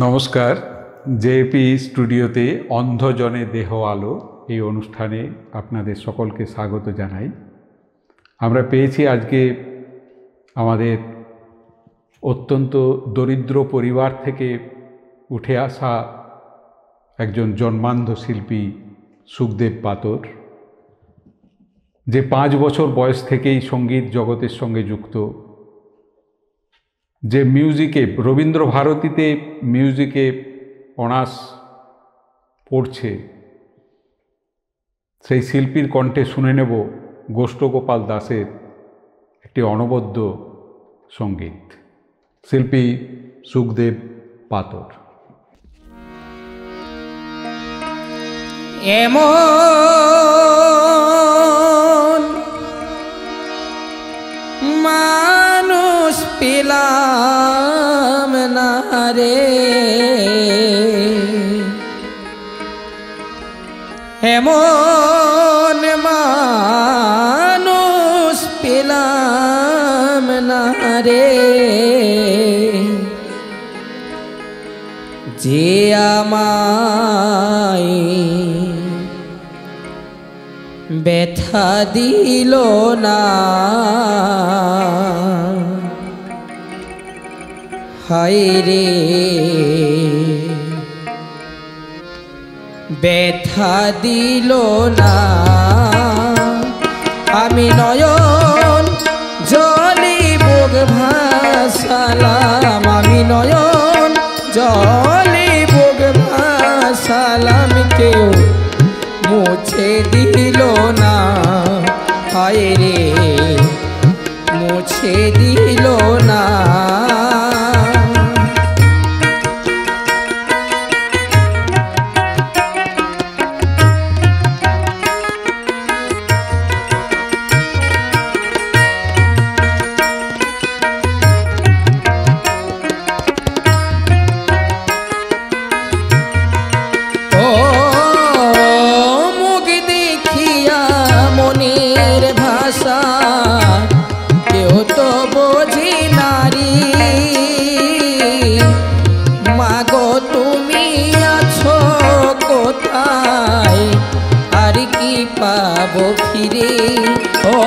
নমস্কার। জেপি স্টুডিওতে অন্ধজনে দেহ আলো এই অনুষ্ঠানে আপনাদের সকলকে স্বাগত জানাই। আমরা পেয়েছি আজকে আমাদের অত্যন্ত দরিদ্র পরিবার থেকে উঠে আসা একজন জন্মান্ধ শিল্পী সুখদেব পাতর, যে 5 বছর বয়স থেকেই সঙ্গীত জগতের সঙ্গে যুক্ত, যে মিউজিকে রবীন্দ্রভারতীতে মিউজিকে অনার্স পড়ছে, সেই শিল্পীর কণ্ঠে শুনে নেব গোষ্ঠগোপাল দাসের একটি অনবদ্য সঙ্গীত। শিল্পী সুখদেব পাতর। এমন মানুষ পেলাম না রে, এমন মানুষ পেলাম না রে, যে আমায় ব্যথা দিল না, হায় রে ব্যথা দিল না। আমি নয়ন জলে বুক ভাসালাম, আমি নয়ন জলে বুক ভাসালাম, কেউ মুছে দিল না, হায় রে মুছে দিল না। কেউ তো বোঝে নারী, মাগো তুমি আছো কোথায়, আর কি পাবো ফিরে। ও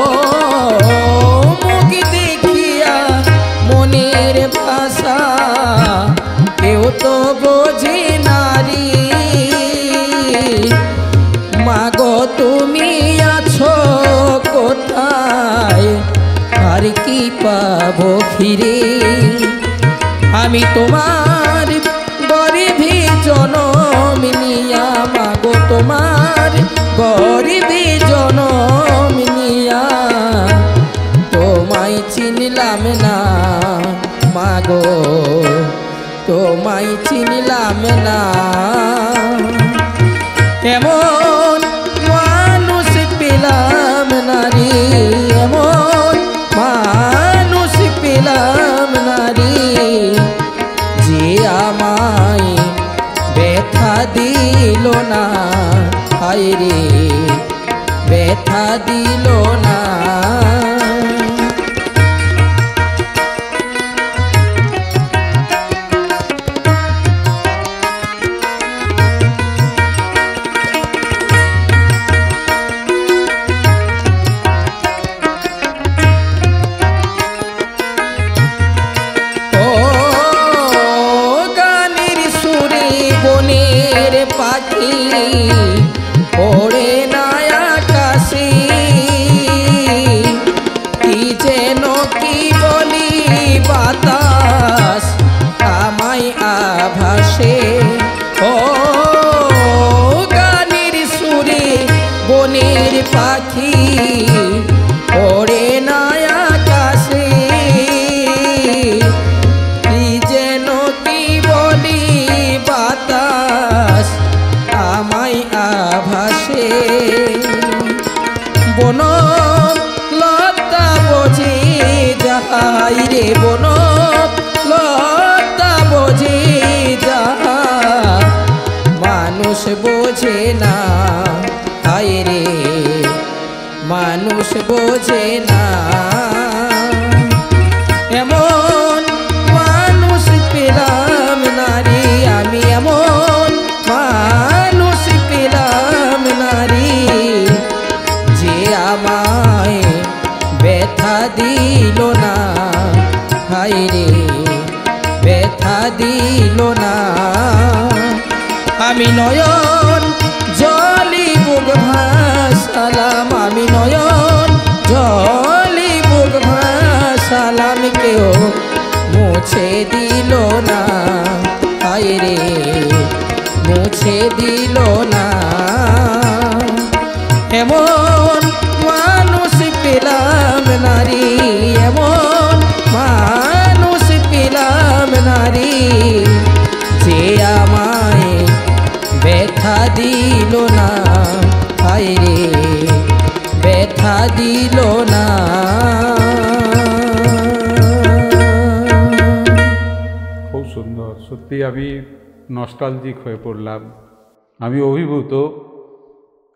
মুখ দেখিয়া মনের ভাষা, কেউ তো বোঝে নারী, মাগো তুমি আছো কোথায়, আর কি পাবো ফিরে। আমি তোমার গরিবে জনম নিয়া, মাগো তোমার গরিবে জনম নিয়া, তোমায় চিনলাম না, মাগো তোমায় চিনলাম না। এমন মানুষ পেলাম না রে, এমন মানুষ পেলাম না রে, যে আমায় ব্যথা দিল না, হায় রে ব্যথা দিল না। পাখি ওড়ে না আকাশে, কি যেন কি বলি বাতাস আমায় আভাসে। ও গানের সুরে বনের পাখি ওড়ে না আকাশে, কি যেন কি বলি বাতাস আমায় আভাসে। বন লতা বোঝে যাহাই রে, বন লতা বোঝে যাহা, মানুষ বোঝে না, হায় রে মানুষ বোঝে না। এমন মানুষ পেলাম না রে, দিল না। আমি নয়ন জলি বুক ভাসালাম, আমি নয়ন জলি বুক ভাসালাম, কেউ মুছে দিল না। হায় রে মুছে দিল না। এমন মানুষ পেলাম নারী, এমন মানুষ পেলাম নারী, যে আমায় ব্যথা দিল না। হায় রে ব্যথা দিল না। খুব সুন্দর, সত্যি আমি নস্টালজিক হয়ে পড়লাম। আমি অভিভূত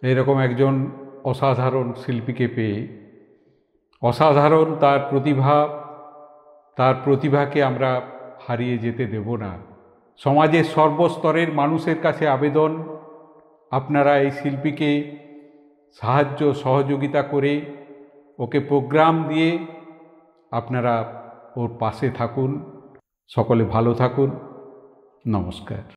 এরকম একজন অসাধারণ শিল্পীকে পেয়ে। অসাধারণ তার প্রতিভাকে আমরা হারিয়ে যেতে দেব না। সমাজের সর্বস্তরের মানুষের কাছে আবেদন, আপনারা এই শিল্পীকে সাহায্য সহযোগিতা করে ওকে প্রোগ্রাম দিয়ে আপনারা ওর পাশে থাকুন। সকলে ভালো থাকুন। নমস্কার।